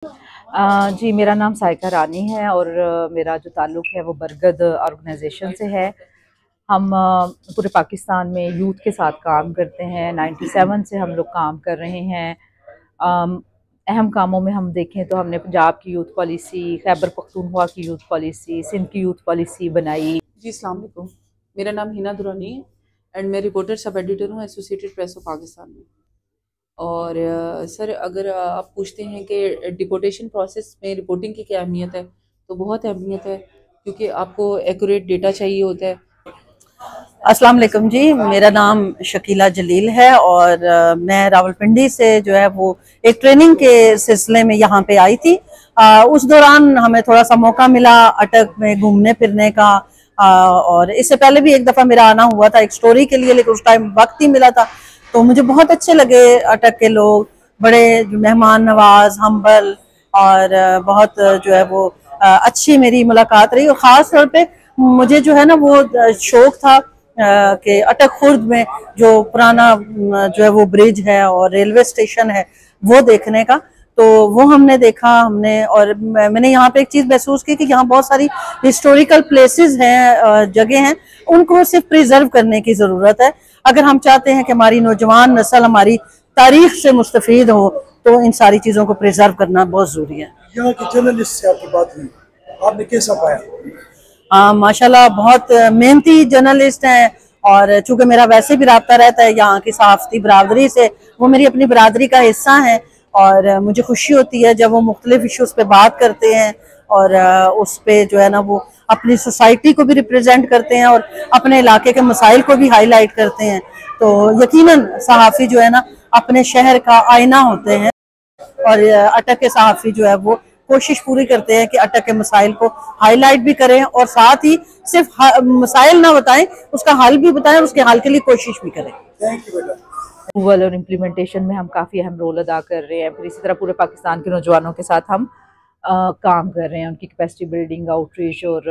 जी, मेरा नाम साइका रानी है और मेरा जो ताल्लुक़ है वो बरगद ऑर्गेनाइजेशन से है। हम पूरे पाकिस्तान में यूथ के साथ काम करते हैं। 97 से हम लोग काम कर रहे हैं। अम, अहम कामों में हम देखें तो हमने पंजाब की यूथ पॉलिसी, खैबर पख्तूनख्वा की यूथ पॉलिसी, सिंध की यूथ पॉलिसी बनाई। जी अस्सलाम वालेकुम। मेरा नाम हिना दुरानी है एंड मैं रिपोर्टर सब एडिटर हूँ एसोसिएटेड प्रेस ऑफ पाकिस्तान में। और सर, अगर आप पूछते हैं कि डिपोर्टेशन प्रोसेस में रिपोर्टिंग की क्या अहमियत है, तो बहुत अहमियत है, क्योंकि आपको एक्यूरेट डेटा चाहिए होता है। अस्सलाम वालेकुम जी, मेरा नाम शकीला जलील है और मैं रावलपिंडी से जो है वो एक ट्रेनिंग के सिलसिले में यहाँ पे आई थी। उस दौरान हमें थोड़ा सा मौका मिला अटक में घूमने फिरने का। और इससे पहले भी एक दफ़ा मेरा आना हुआ था एक स्टोरी के लिए, लेकिन उस टाइम वक्त ही मिला था। तो मुझे बहुत अच्छे लगे अटक के लोग, बड़े मेहमान नवाज, हम्बल और बहुत जो है वो अच्छी मेरी मुलाकात रही। और ख़ास तौर पे मुझे जो है ना वो शौक था कि अटक खुर्द में जो पुराना जो है वो ब्रिज है और रेलवे स्टेशन है वो देखने का। तो वो हमने देखा और मैंने यहाँ पे एक चीज़ महसूस की कि यहाँ बहुत सारी हिस्टोरिकल प्लेसेस हैं, जगह हैं, उनको सिर्फ प्रिजर्व करने की ज़रूरत है। अगर हम चाहते हैं कि हमारी नौजवान नस्ल हमारी तारीख से मुस्तफ़ीद हो तो इन सारी चीज़ों को प्रिजर्व करना बहुत ज़रूरी है। यहाँ के जर्नलिस्ट से आपकी बात हुई, आपने कैसा पाया? माशाल्लाह बहुत मेहनती जर्नलिस्ट हैं और चूंकि मेरा वैसे भी रब्ता रहता है यहाँ की सहाफ़ती बरादरी से, वो मेरी अपनी बरादरी का हिस्सा है और मुझे खुशी होती है जब वो मुख्तलिफ इशूज़ पे बात करते हैं और उस पे जो है ना वो अपनी सोसाइटी को भी रिप्रेजेंट करते हैं और अपने इलाके के मसाइल को भी हाईलाइट करते हैं। तो यकीनन सहाफ़ी जो है ना अपने शहर का आईना होते हैं और अटक के सहाफ़ी जो है वो कोशिश पूरी करते हैं कि अटक के मसाइल को हाईलाइट भी करें और साथ ही सिर्फ मसाइल ना बताएं, उसका हल भी बताएं, उसके हल के लिए कोशिश भी करें। थैंक यू बेटा। अप्रूवल और इम्प्लीमेंटेशन में हम काफ़ी अहम रोल अदा कर रहे हैं। फिर इसी तरह पूरे पाकिस्तान के नौजवानों के साथ हम काम कर रहे हैं, उनकी कैपेसिटी बिल्डिंग, आउटरीच और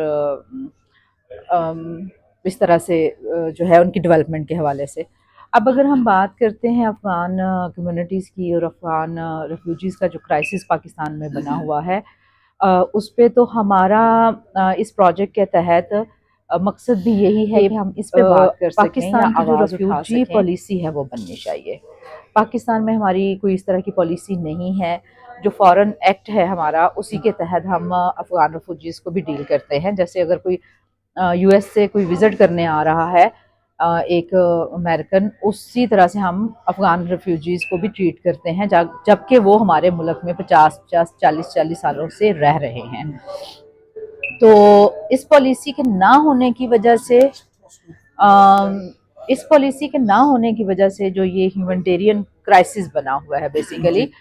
इस तरह से जो है उनकी डेवलपमेंट के हवाले से। अब अगर हम बात करते हैं अफ़गान कम्युनिटीज़ की और अफ़गान रेफ्यूजीज़ का जो क्राइसिस पाकिस्तान में बना हुआ है, उस पे तो हमारा इस प्रोजेक्ट के तहत मकसद भी यही है कि हम इस पे बात कर सकें। पाकिस्तान की जो रेफ्यूजी पॉलिसी है वो बननी चाहिए। पाकिस्तान में हमारी कोई इस तरह की पॉलिसी नहीं है। जो फॉरेन एक्ट है हमारा, उसी के तहत हम अफ़गान रेफ्यूजीज़ को भी डील करते हैं। जैसे अगर कोई यूएस से कोई विज़िट करने आ रहा है एक अमेरिकन, उसी तरह से हम अफ़गान रेफ्यूजीज़ को भी ट्रीट करते हैं जबकि वो हमारे मुल्क में 50-50, 40-40 सालों से रह रहे हैं। तो इस पॉलिसी के ना होने की वजह से जो ये ह्यूमैनिटेरियन क्राइसिस बना हुआ है बेसिकली,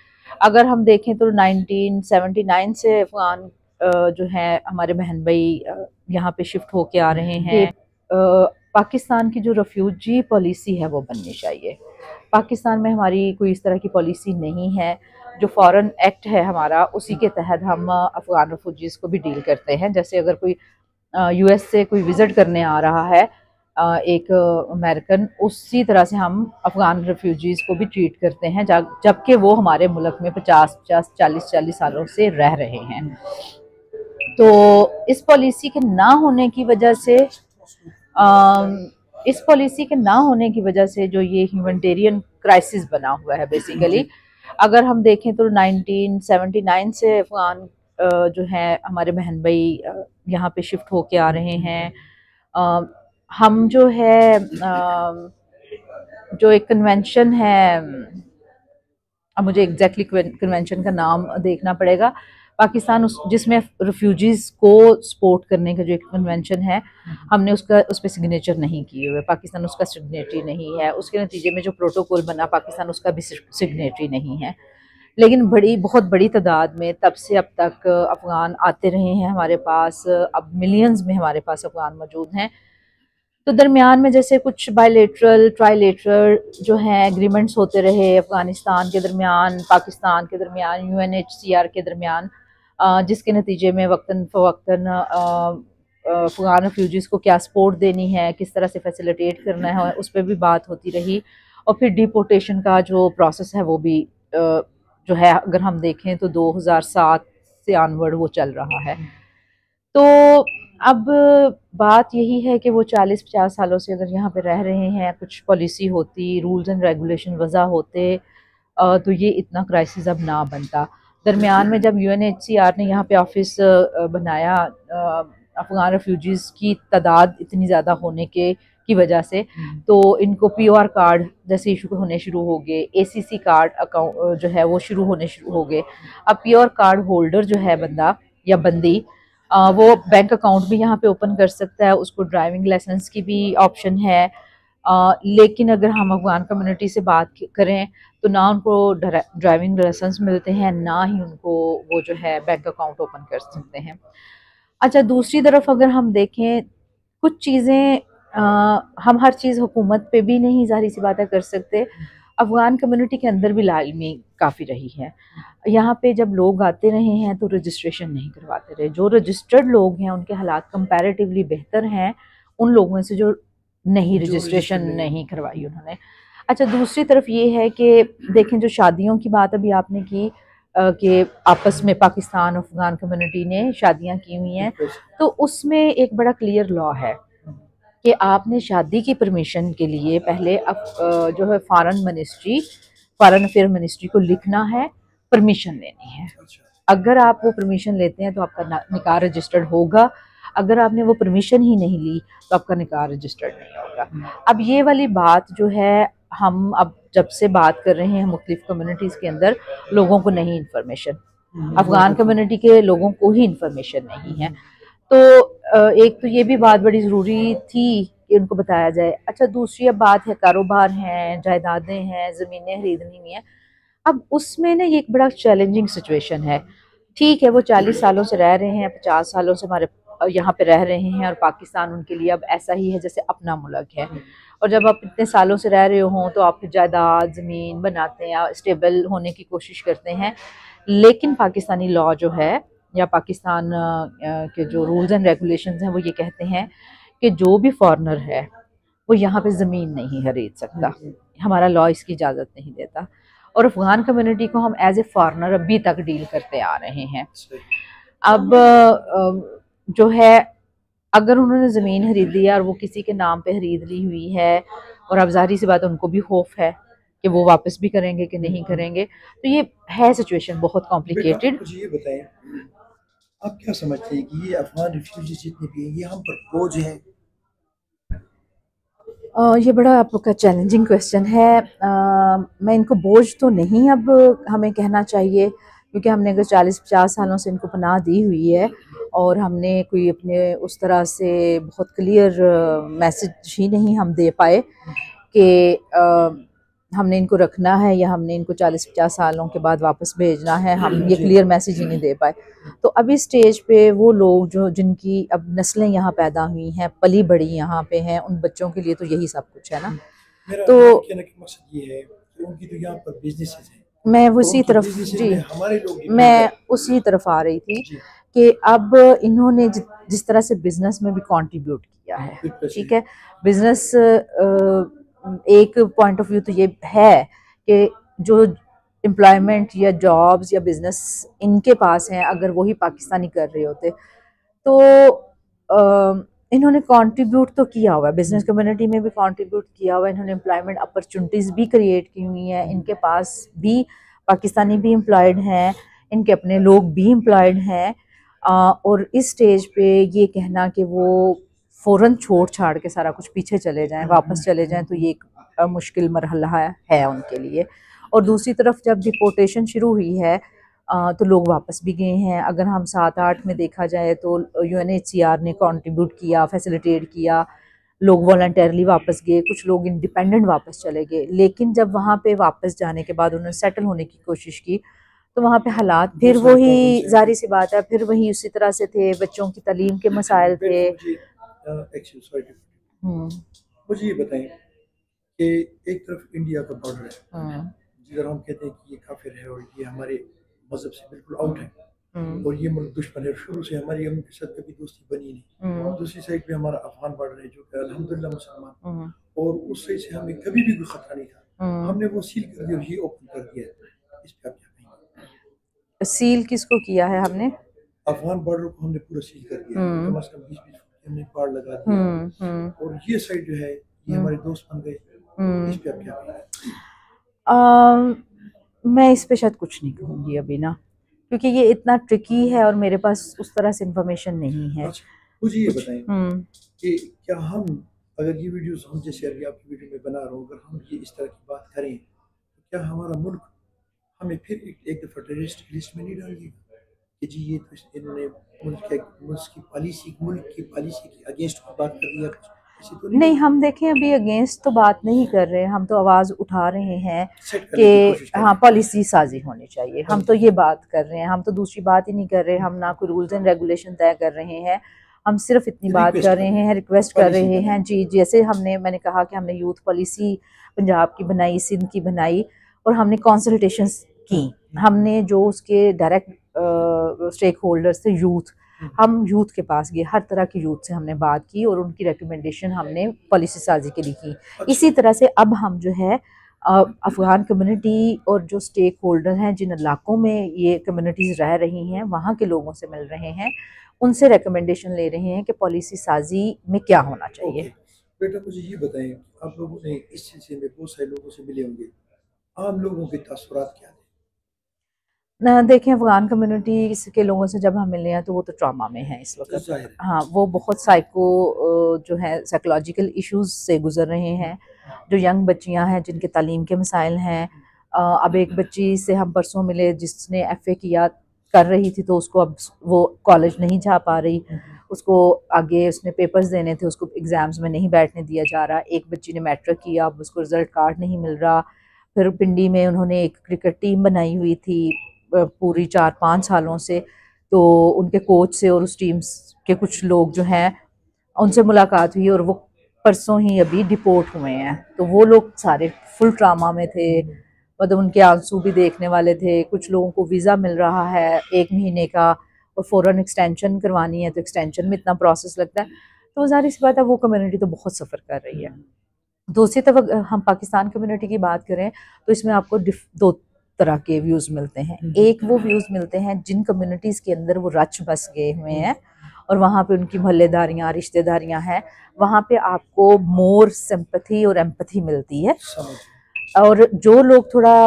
अगर हम देखें तो 1979 से अफ़गान जो है हमारे बहन भाई यहाँ पे शिफ्ट होके आ रहे हैं। पाकिस्तान की जो रेफ्यूजी पॉलिसी है वो बननी चाहिए। पाकिस्तान में हमारी कोई इस तरह की पॉलिसी नहीं है। जो फॉरेन एक्ट है हमारा, उसी के तहत हम अफ़गान रेफ्यूजीज़ को भी डील करते हैं। जैसे अगर कोई यूएस से कोई विज़िट करने आ रहा है एक अमेरिकन, उसी तरह से हम अफ़गान रेफ्यूजीज़ को भी ट्रीट करते हैं जबकि वो हमारे मुल्क में 50-50, 40-40 सालों से रह रहे हैं। तो इस पॉलिसी के ना होने की वजह से जो ये ह्यूमैनिटेरियन क्राइसिस बना हुआ है बेसिकली, अगर हम देखें तो 1979 से अफ़गान जो है हमारे बहन भाई यहाँ पे शिफ्ट होके आ रहे हैं। हम जो है जो एक कन्वेंशन है, अब मुझे एग्जैक्टली कन्वेंशन का नाम देखना पड़ेगा, पाकिस्तान जिसमें रेफ्यूजीज़ को सपोर्ट करने का जो एक कन्वेंशन है, हमने उस पर सिग्नेचर नहीं किए हुए। पाकिस्तान उसका सिग्नेटरी नहीं है। उसके नतीजे में जो प्रोटोकॉल बना, पाकिस्तान उसका भी सिग्नेटरी नहीं है। लेकिन बहुत बड़ी तादाद में तब से अब तक अफ़गान आते रहे हैं हमारे पास। अब मिलियंस में हमारे पास अफ़गान मौजूद हैं। तो दरमियान में जैसे कुछ बायलेटरल, ट्राईलेटरल जो हैं एग्रीमेंट्स होते रहे अफ़गानिस्तान के दरमियान, पाकिस्तान के दरमियान, यूएनएचसीआर के दरमियान, जिसके नतीजे में वक्तन फ़वक्तन अफ़गान रेफ्यूजीज़ को क्या सपोर्ट देनी है, किस तरह से फैसिलिटेट करना है, उस पर भी बात होती रही। और फिर डिपोर्टेशन का जो प्रोसेस है वो भी जो है अगर हम देखें तो 2007 से ऑनवर्ड वो चल रहा है। तो अब बात यही है कि वो 40-50 सालों से अगर यहाँ पे रह रहे हैं, कुछ पॉलिसी होती, रूल्स एंड रेगुलेशन वज़ा होते, तो ये इतना क्राइसिस अब ना बनता। दरमियान में जब यूएनएचसीआर ने यहाँ पे ऑफिस बनाया, अफ़गान रेफ्यूजीज़ की तादाद इतनी ज़्यादा होने की वजह से, तो इनको पीओआर कार्ड जैसे इशू होने शुरू हो गए, एसीसी कार्ड अकाउंट जो है वो होने शुरू हो गए। अब पीओआर कार्ड होल्डर जो है बंदा या बंदी, वो बैंक अकाउंट भी यहाँ पे ओपन कर सकता है, उसको ड्राइविंग लाइसेंस की भी ऑप्शन है। लेकिन अगर हम अफगान कम्युनिटी से बात करें तो ना उनको ड्राइविंग लाइसेंस मिलते हैं, ना ही उनको वो जो है बैंक अकाउंट ओपन कर सकते हैं। अच्छा, दूसरी तरफ अगर हम देखें कुछ चीज़ें, हम हर चीज़ हुकूमत पे भी नहीं ज़ाहिर सी बात है कर सकते। अफ़गान कम्युनिटी के अंदर भी लालमी काफ़ी रही है। यहाँ पे जब लोग आते रहे हैं तो रजिस्ट्रेशन नहीं करवाते रहे। जो रजिस्टर्ड लोग हैं उनके हालात कंपैरेटिवली बेहतर हैं उन लोगों से जो नहीं रजिस्ट्रेशन नहीं करवाई उन्होंने। अच्छा, दूसरी तरफ ये है कि देखें, जो शादियों की बात अभी आपने की कि आपस में पाकिस्तान और अफ़गान कम्युनिटी ने शादियाँ की हुई हैं, तो उसमें एक बड़ा क्लियर लॉ है कि आपने शादी की परमिशन के लिए पहले जो है फॉरेन अफेयर मिनिस्ट्री को लिखना है, परमिशन लेनी है। अगर आप वो परमिशन लेते हैं तो आपका निकाह रजिस्टर्ड होगा, अगर आपने वो परमिशन ही नहीं ली तो आपका निकाह रजिस्टर्ड नहीं होगा। अब ये वाली बात जो है, हम अब जब से बात कर रहे हैं मुख्तलिफ कम्युनिटीज़ के अंदर, लोगों को नहीं इन्फॉर्मेशन, अफ़गान कम्युनिटी के लोगों को ही इन्फॉर्मेशन नहीं है। तो एक तो ये भी बात बड़ी ज़रूरी थी कि उनको बताया जाए। अच्छा, दूसरी अब बात है कारोबार हैं, जायदादें हैं, ज़मीनें खरीदनी हुई हैं। अब उसमें ना ये एक बड़ा चैलेंजिंग सिचुएशन है। ठीक है, वो 40 सालों से रह रहे हैं, 50 सालों से हमारे यहाँ पे रह रहे हैं, और पाकिस्तान उनके लिए अब ऐसा ही है जैसे अपना मुल्क है। और जब आप इतने सालों से रह रहे हों तो आप जायदाद ज़मीन बनाते हैं, स्टेबल होने की कोशिश करते हैं। लेकिन पाकिस्तानी लॉ जो है या पाकिस्तान के जो रूल्स एंड रेगुलेशंस हैं वो ये कहते हैं कि जो भी फॉरेनर है वो यहाँ पे ज़मीन नहीं खरीद सकता, हमारा लॉ इसकी इजाज़त नहीं देता। और अफ़गान कम्युनिटी को हम एज ए फॉरेनर अभी तक डील करते आ रहे हैं। अब जो है, अगर उन्होंने ज़मीन खरीद ली है और वो किसी के नाम पे खरीद ली हुई है, और अब ज़ाहिर सी बात उनको भी खौफ है कि वो वापस भी करेंगे कि नहीं करेंगे, तो ये है सिचुएशन बहुत कॉम्प्लिकेटेड। मुझे ये बताएं, आप क्या समझते हैं कि ये अफगान रिफ्यूजीज जितने भी हैं ये हम पर बोझ हैं? ये बड़ा आपका चैलेंजिंग क्वेश्चन है। मैं इनको बोझ तो नहीं अब हमें कहना चाहिए, क्योंकि हमने अगर 40-50 सालों से इनको पनाह दी हुई है और हमने कोई अपने उस तरह से बहुत क्लियर मैसेज ही नहीं हम दे पाए कि हमने इनको रखना है या हमने इनको 40-50 सालों के बाद वापस भेजना है, हम ये क्लियर मैसेज ही नहीं दे पाए। तो अभी स्टेज पे वो लोग जो जिनकी अब नस्लें यहाँ पैदा हुई हैं, पली बड़ी यहाँ पे हैं, उन बच्चों के लिए तो यही सब कुछ है ना। तो कहने का मकसद ये है कि उनकी तो यहाँ पर बिजनेसेस हैं, मैं उसी तरफ हमारे लोग मैं उसी तरफ आ रही थी कि अब इन्होंने जिस तरह से बिजनेस में भी कंट्रीब्यूट किया है, ठीक है, बिजनेस एक पॉइंट ऑफ व्यू तो ये है कि जो एम्प्लॉयमेंट या जॉब्स या बिजनेस इनके पास हैं, अगर वही पाकिस्तानी कर रहे होते तो इन्होंने कंट्रीब्यूट तो किया हुआ है, बिजनेस कम्युनिटी में भी कंट्रीब्यूट किया हुआ है, इन्होंने एम्प्लॉयमेंट अपॉर्चुनिटीज़ भी क्रिएट की हुई हैं, इनके पास भी पाकिस्तानी भी एम्प्लॉयड हैं, इनके अपने लोग भी एम्प्लॉयड हैं। और इस स्टेज पे ये कहना कि वो फ़ौरन छोड़ छाड़ के सारा कुछ पीछे चले जाएं, वापस चले जाएं, तो ये एक मुश्किल मरहला है उनके लिए। और दूसरी तरफ जब डिपोर्टेशन शुरू हुई है तो लोग वापस भी गए हैं। अगर हम 7-8 में देखा जाए तो यूएनएचसीआर ने कंट्रीब्यूट किया, फैसिलिटेट किया, लोग वॉलंटरली वापस गए, कुछ लोग इंडिपेंडेंट वापस चले गए। लेकिन जब वहाँ पे वापस जाने के बाद उन्होंने सेटल होने की कोशिश की तो वहाँ पे हालात फिर वही, जाहिर सी बात है, फिर वही उसी तरह से थे, बच्चों की तालीम के मसाइल थे। मुझे ये बताएं कि एक तरफ इंडिया का बॉर्डर है, जिधर हम कहते हैं कि ये काफिर है और ये हमारे मजहब से बिल्कुल आउट है, और ये मुल्क दुश्मन है, शुरू से हमारी उनके साथ कभी दोस्ती बनी नहीं। दूसरी साइड पे हमारा अफगान बॉर्डर है जो कि अल्हम्दुलिल्लाह मुसलमान, और उस साइड से हमें कभी भी कोई खतरा नहीं था, हमने वो सील कर दिया और ये ओपन कर दिया। इस पे आप क्या कहेंगे? सील किसको किया है हमने? अफगान बॉर्डर को हमने पूरा सील कर दिया, कम से कम 20-20 फुट की हमने बाड़ लगा दिया, और ये साइड जो है ये हमारे दोस्त बन गए। इस पे आप क्या कहेंगे? मैं इस पे शायद कुछ नहीं कहूँगी अभी ना, क्योंकि ये इतना ट्रिकी है और मेरे पास उस तरह से इंफॉर्मेशन नहीं है। अच्छा, मुझे ये बताएं कि क्या हम अगर ये वीडियोस हम जैसे अभी आपकी वीडियो में बना रहा हूँ, अगर हम ये इस तरह की बात करें तो क्या हमारा मुल्क हमें फिर एक दफ़ा टेररिस्ट की लिस्ट में नहीं डाल देगा कि जी ये तो इन्होंने मुल्क की पॉलिसी की अगेंस्ट बात कर रही है? ऐसे तो नहीं, हम देखें अभी अगेंस्ट तो बात नहीं कर रहे, हम तो आवाज़ उठा रहे हैं कि हाँ पॉलिसी साजी होनी चाहिए, हम तो ये बात कर रहे हैं, हम तो दूसरी बात ही नहीं कर रहे, हम ना कोई रूल्स एंड रेगुलेशन तय कर रहे हैं, हम सिर्फ इतनी बात कर रहे हैं, रिक्वेस्ट कर रहे हैं जी। जैसे मैंने कहा कि हमने यूथ पॉलिसी पंजाब की बनाई, सिंध की बनाई, और हमने कंसल्टेशंस की, हमने जो उसके डायरेक्ट स्टेक होल्डर्स थे यूथ, हम यूथ के पास गए, हर तरह के यूथ से हमने बात की और उनकी रिकमेंडेशन हमने पॉलिसी साजी के लिए की। इसी तरह से अब हम जो है अफ़गान कम्युनिटी और जो स्टेक होल्डर हैं, जिन इलाकों में ये कम्युनिटीज़ रह रही हैं, वहाँ के लोगों से मिल रहे हैं, उनसे रिकमेंडेशन ले रहे हैं कि पॉलिसी साजी में क्या होना चाहिए। बेटा मुझे ये बताएं, आप लोगों ने इस सिलसिले में बहुत सारे लोगों से मिले होंगे, आम लोगों के तासुरात क्या ना देखें, अफ़गान कम्युनिटी के लोगों से जब हम मिले हैं तो वो तो ट्रॉमा में हैं इस वक्त। हाँ, वो बहुत जो है साइकोलॉजिकल इश्यूज से गुजर रहे हैं। जो यंग बच्चियां हैं जिनके तालीम के मसाइल हैं, अब एक बच्ची से हम परसों मिले जिसने FA किया कर रही थी, तो उसको अब वो कॉलेज नहीं जा पा रही, उसको आगे उसने पेपर्स देने थे, उसको एग्ज़ाम्स में नहीं बैठने दिया जा रहा। एक बच्ची ने मैट्रिक किया, अब उसको रिज़ल्ट कार्ड नहीं मिल रहा। फिर पिंडी में उन्होंने एक क्रिकेट टीम बनाई हुई थी पूरी 4-5 सालों से, तो उनके कोच से और उस टीम के कुछ लोग जो हैं उनसे मुलाकात हुई और वो परसों ही अभी डिपोर्ट हुए हैं। तो वो लोग सारे फुल ट्रामा में थे, मतलब उनके आंसू भी देखने वाले थे। कुछ लोगों को वीज़ा मिल रहा है 1 महीने का और फ़ौरन एक्सटेंशन करवानी है, तो एक्सटेंशन में इतना प्रोसेस लगता है। तो ज़ाहिर सी बात है वो कम्युनिटी तो बहुत सफ़र कर रही है। दूसरी तरफ हम पाकिस्तान कम्युनिटी की बात करें तो इसमें आपको 2 तरह के व्यूज़ मिलते हैं। एक वो व्यूज़ मिलते हैं जिन कम्युनिटीज़ के अंदर वो रच बस गए हुए हैं और वहाँ पे उनकी मोहल्लेदारियाँ, रिश्तेदारियाँ हैं, वहाँ पे आपको मोर सिंपैथी और एम्पैथी मिलती है। और जो लोग थोड़ा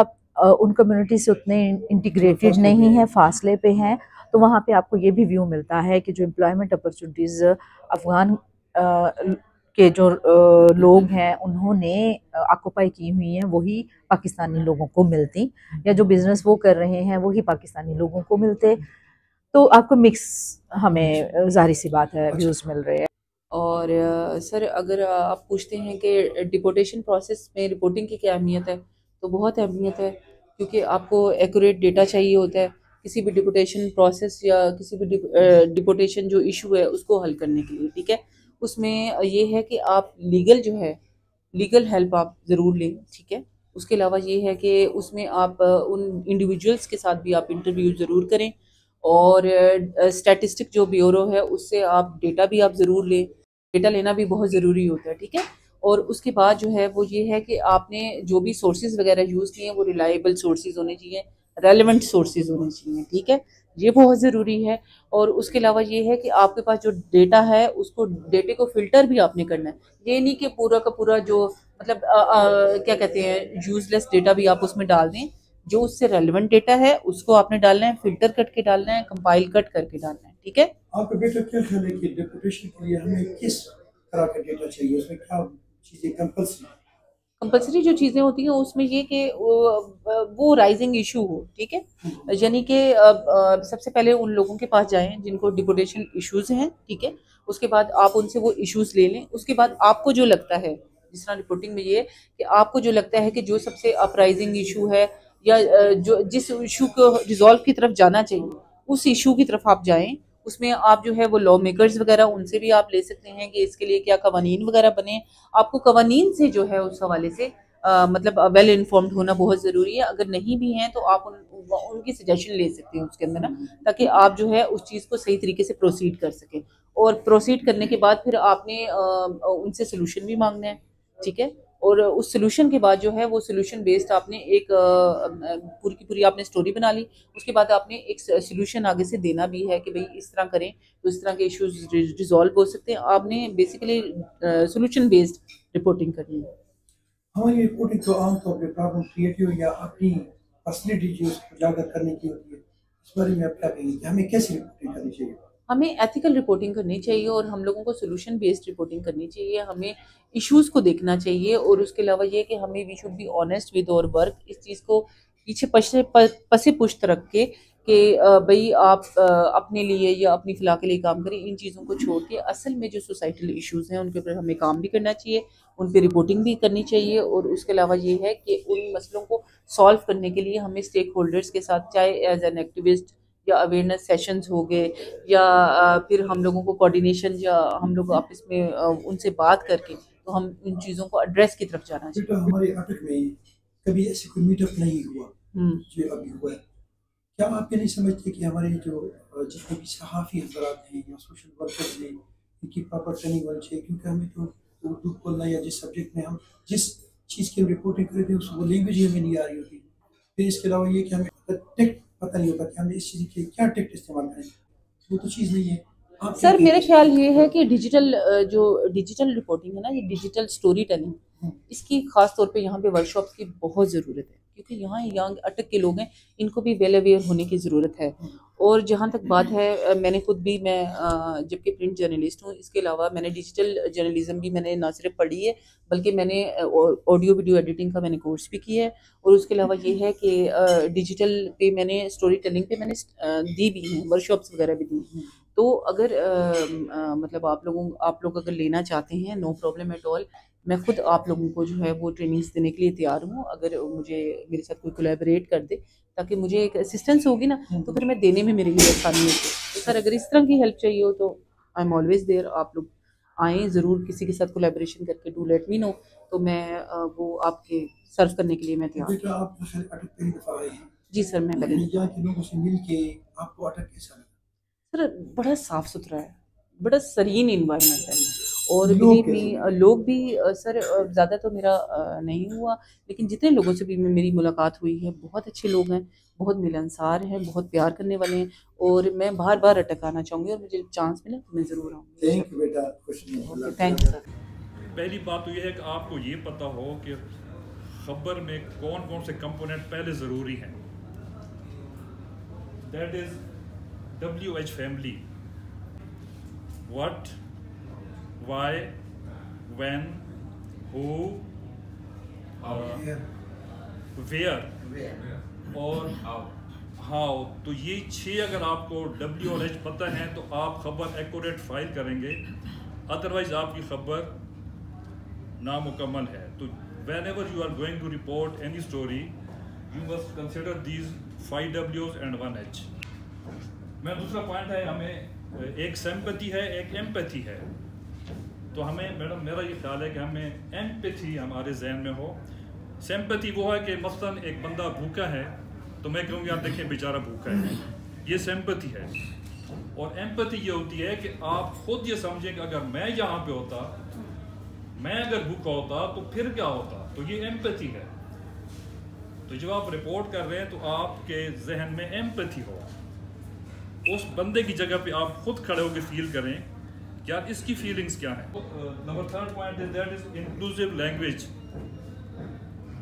उन कम्युनिटी से उतने इंटीग्रेटेड नहीं हैं, फासले पे हैं, तो वहाँ पे आपको ये भी व्यू मिलता है कि जो एम्प्लॉयमेंट अपॉर्चुनिटीज़ अफ़गान के जो लोग हैं उन्होंने ऑक्यूपाई की हुई हैं वही पाकिस्तानी लोगों को मिलती, या जो बिज़नेस वो कर रहे हैं वही पाकिस्तानी लोगों को मिलते। तो आपको मिक्स हमें ज़ाहिर सी बात है व्यूज़ मिल रहे हैं। और सर अगर आप पूछते हैं कि डिपोर्टेशन प्रोसेस में रिपोर्टिंग की क्या अहमियत है, तो बहुत अहमियत है, क्योंकि आपको एक्यूरेट डेटा चाहिए होता है किसी भी डिपोर्टेशन प्रोसेस या किसी भी डिपोर्टेशन जो इशू है उसको हल करने के लिए। ठीक है, उसमें ये है कि आप लीगल हेल्प आप ज़रूर लें। ठीक है, उसके अलावा ये है कि उसमें आप उन इंडिविजुअल्स के साथ भी आप इंटरव्यू ज़रूर करें, और स्टैटिस्टिक जो ब्यूरो है उससे आप डेटा भी आप ज़रूर लें। डेटा लेना भी बहुत ज़रूरी होता है। ठीक है, और उसके बाद जो है वो ये है कि आपने जो भी सोर्सेज वगैरह यूज़ किए हैं वो रिलायबल सोर्सेज होने चाहिए, रेलेवेंट सोर्सेज होने चाहिए। ठीक है, ये बहुत ज़रूरी है। और उसके अलावा ये है कि आपके पास जो डेटा है उसको डेटे को फ़िल्टर भी आपने करना है। ये नहीं कि पूरा का पूरा जो मतलब क्या कहते हैं यूज़लेस डेटा भी आप उसमें डाल दें। जो उससे रेलेवेंट डेटा है उसको आपने डालना है, फ़िल्टर करके डालना है, कंपाइल कट करके डालना है। ठीक है, आपका बेटा क्या ख्याल है कि डिपोर्टेशन के लिए हमें किस तरह का डेटा चाहिए, उसमें क्या चीज़ें कंपल्सरी जो चीज़ें होती हैं उसमें ये कि वो राइजिंग इशू हो। ठीक है, यानी कि सबसे पहले उन लोगों के पास जाएं जिनको डिपोर्टेशन इश्यूज़ हैं। ठीक है, उसके बाद आप उनसे वो इश्यूज़ ले लें। उसके बाद आपको जो लगता है, जिस तरह रिपोर्टिंग में ये कि आपको जो लगता है कि जो सबसे अपराइजिंग इशू है या जो जिस इशू को रिजॉल्व की तरफ जाना चाहिए उस इशू की तरफ आप जाएं। उसमें आप जो है वो लॉ मेकर्स वगैरह उनसे भी आप ले सकते हैं कि इसके लिए क्या कवानीन वगैरह बने। आपको कवानीन से जो है उस हवाले से मतलब वेल इन्फॉर्म्ड होना बहुत ज़रूरी है। अगर नहीं भी हैं तो आप उनकी सजेशन ले सकते हैं उसके अंदर ना, ताकि आप जो है उस चीज़ को सही तरीके से प्रोसीड कर सकें। और प्रोसीड करने के बाद फिर आपने उनसे सोल्यूशन भी मांगना है। ठीक है, और उस सोल्यूशन के बाद जो है वो सोल्यूशन बेस्ड आपने एक पूरी की पूरी आपने स्टोरी बना ली। उसके बाद आपने एक सोल्यूशन आगे से देना भी है कि भाई इस तरह करें तो इस तरह के इश्यूज रिजॉल्व हो सकते हैं। आपने बेसिकली सोल्यूशन बेस्ड रिपोर्टिंग करनी है। हमारी रिपोर्टिंग तो आमतौर पर प्रॉब्लम क्रिएटिव या अपनी पर्सनैलिटी जो उजागर करने की होती है, इस बारे में आप क्या कहेंगे, हमें कैसी रिपोर्टिंग करनी चाहिए? हमें एथिकल रिपोर्टिंग करनी चाहिए और हम लोगों को सोल्यूशन बेस्ड रिपोर्टिंग करनी चाहिए। हमें इश्यूज को देखना चाहिए और उसके अलावा ये कि हमें we should be honest with our work. इस चीज़ को पीछे पसे पुश्त रख के कि भाई आप अपने लिए या अपनी फलाह के लिए काम करें। इन चीज़ों को छोड़ के असल में जो सोसाइटल इश्यूज़ हैं उनके ऊपर हमें काम भी करना चाहिए, उन पर रिपोर्टिंग भी करनी चाहिए। और उसके अलावा ये है कि उन मसलों को सॉल्व करने के लिए हमें स्टेक होल्डर्स के साथ, चाहे एज एन एक्टिविस्ट या अवेयरनेस सेशंस हो गए या फिर हम लोगों को कोऑर्डिनेशन या हम लोग आपस में उनसे बात करके तो हम इन चीज़ों को एड्रेस की तरफ जाना चाहिए। हमारे अटक में कभी ऐसे कोई मीटअप नहीं हुआ जो अभी हुआ है, क्या आप ये नहीं समझते कि हमारे जो जितने भी सहाफ़ी हजरात हैं या सोशल वर्कर्स हैं, इनकी प्रॉपर ट्रेनिंग होनी चाहिए? क्योंकि हमें तो उर्दू बोलना या जिस सब्जेक्ट में हम जिस चीज़ की हम रिपोर्टिंग कर रहे थे वो लैंग्वेज ही हमें नहीं आ रही होती। फिर इसके अलावा ये कि हमें टेक्ट पता नहीं होता कि हमने इस चीज़ के क्या टेक्ट इस्तेमाल करें, वो तो चीज़ नहीं है। आप सर मेरा ख्याल ये है कि डिजिटल रिपोर्टिंग है ना, ये डिजिटल स्टोरी टेलिंग, इसकी खास तौर पे यहाँ पे वर्कशॉप्स की बहुत ज़रूरत है क्योंकि यहाँ यंग अटक के लोग हैं, इनको भी वेल अवेयर होने की ज़रूरत है। और जहाँ तक बात है, मैंने खुद भी जबकि प्रिंट जर्नलिस्ट हूँ, इसके अलावा मैंने डिजिटल जर्नलिज्म भी मैंने ना सिर्फ पढ़ी है बल्कि मैंने ऑडियो वीडियो एडिटिंग का मैंने कोर्स भी किया है। और उसके अलावा ये है कि डिजिटल पे मैंने स्टोरी टेलिंग पे मैंने दी भी हैं, वर्कशॉप्स वगैरह भी दी हैं। तो अगर मतलब आप लोग अगर लेना चाहते हैं, नो प्रॉब्लम एट ऑल, मैं खुद आप लोगों को जो है वो ट्रेनिंग्स देने के लिए तैयार हूँ। अगर मेरे साथ कोई कोलैबोरेट कर दे ताकि मुझे एक असिस्टेंस होगी ना तो फिर मैं देने में मेरे लिए आसानी होगी। तो सर अगर इस तरह की हेल्प चाहिए हो तो आई एम ऑलवेज देयर। आप लोग आएँ ज़रूर, किसी के साथ कोलैबोरेशन करके डू लेट मी नो, तो मैं वो आपके सर्व करने के लिए मैं तैयार हूँ। आप अटक पहली दफ़ा आए हैं? जी सर, मैं पहले यहाँ के लोगों से मिल के आपको अटक कैसा लगा? सर बड़ा साफ़ सुथरा है, बड़ा सरीन इन्वायरमेंट है और बिलीव मी लोग भी सर ज़्यादा तो मेरा नहीं हुआ, लेकिन जितने लोगों से भी मेरी मुलाकात हुई है बहुत अच्छे लोग हैं, बहुत मिलनसार हैं, बहुत प्यार करने वाले हैं और मैं बार बार अटक आना चाहूँगी और मुझे चांस मिला तो मैं ज़रूर आऊँगी। थैंक यू बेटा, थैंक यू सर। पहली बात तो ये है कि आपको ये पता हो कि खबर में कौन कौन से कंपोनेंट पहले ज़रूरी हैं। That is WH family, what, why, when, who, where और हाउ। तो ये 6 अगर आपको W और H पता है तो आप खबर एक्यूरेट फाइल करेंगे, अदरवाइज आपकी खबर नामुकम्मल है। तो whenever you are going to report any story, you must consider these 5 W's and 1 H। मेरा दूसरा पॉइंट है, हमें एक सिंपैथी है, एक एम्पैथी है। तो हमें मैडम, मेरा ये ख्याल है कि हमें एम्पैथी हमारे जहन में हो। सिंपैथी वो है कि मसलन एक बंदा भूखा है तो मैं कहूँगी आप देखें बेचारा भूखा है, ये सिंपैथी है। और एम्पैथी ये होती है कि आप खुद ये समझें कि अगर मैं यहाँ पे होता, मैं अगर भूखा होता तो फिर क्या होता, तो ये एम्पैथी है। तो जब आप रिपोर्ट कर रहे हैं तो आपके जहन में एम्पैथी हो, उस बंदे की जगह पे आप खुद खड़े होकर फील करें कि यार इसकी फीलिंग्स क्या है। Number 3 point is that is inclusive language.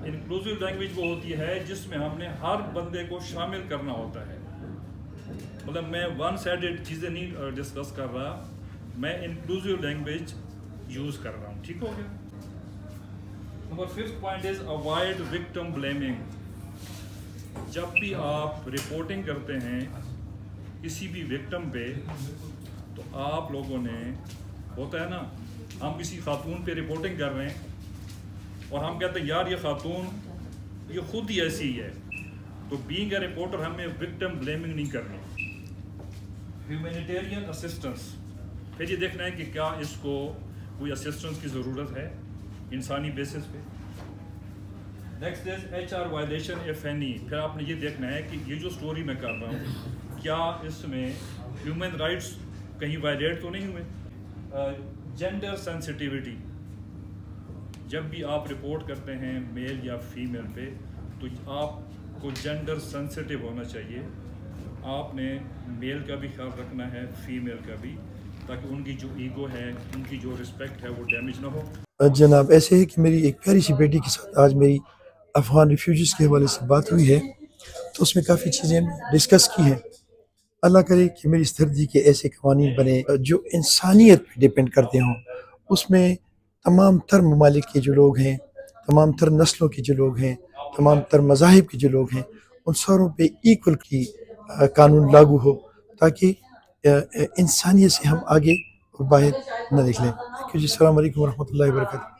Inclusive language वो होती है जिसमें हमने हर बंदे को शामिल करना होता है। मतलब मैं वन साइडेड चीज़ें नहीं डिस्कस कर रहा, मैं इंक्लूसिव लैंग्वेज यूज़ कर रहा हूँ। ठीक हो गया। Number 5 point is avoid victim blaming. जब भी आप रिपोर्टिंग करते हैं किसी भी विक्टिम पे, तो आप लोगों ने, होता है ना, हम किसी खातून पे रिपोर्टिंग कर रहे हैं और हम कहते हैं यार ये खातून ये खुद ही ऐसी ही है, तो बीइंग ए रिपोर्टर हमें विक्टिम ब्लेमिंग नहीं करनी। ह्यूमैनिटेरियन असिस्टेंस, फिर ये देखना है कि क्या इसको कोई असिस्टेंस की ज़रूरत है इंसानी बेसिस पे। Next is HR violation if any. फिर आपने ये देखना है कि ये जो स्टोरी मैं कर रहा हूँ क्या इसमें ह्यूमन राइट्स कहीं वायलेट तो नहीं हुए। जेंडर सेंसिटिविटी, जब भी आप रिपोर्ट करते हैं मेल या फीमेल पे, तो आपको जेंडर सेंसिटिव होना चाहिए। आपने मेल का भी ख्याल रखना है, फीमेल का भी, ताकि उनकी जो ईगो है, उनकी जो रिस्पेक्ट है वो डैमेज ना हो। जनाब, ऐसे है कि मेरी एक प्यारी सी बेटी के साथ आज मेरी अफ़गान रिफ्यूजीज़ के हवाले से बात हुई है, तो उसमें काफ़ी चीज़ें डिस्कस की हैं। अल्लाह करे कि मेरी सरदी के ऐसे कवानीन बने जो इंसानियत पे डिपेंड करते हों, उसमें तमाम तर ममालिक के जो लोग हैं, तमाम तर नस्लों के जो लोग हैं, तमाम तर मज़ाहिब के जो लोग हैं, उन सारों पे इक्वल की कानून लागू हो, ताकि इंसानियत से हम आगे बाहर न निकलें। थैंक यू जी। अस्सलाम वालेकुम वरहमतुल्लाहि वबरकातुहू।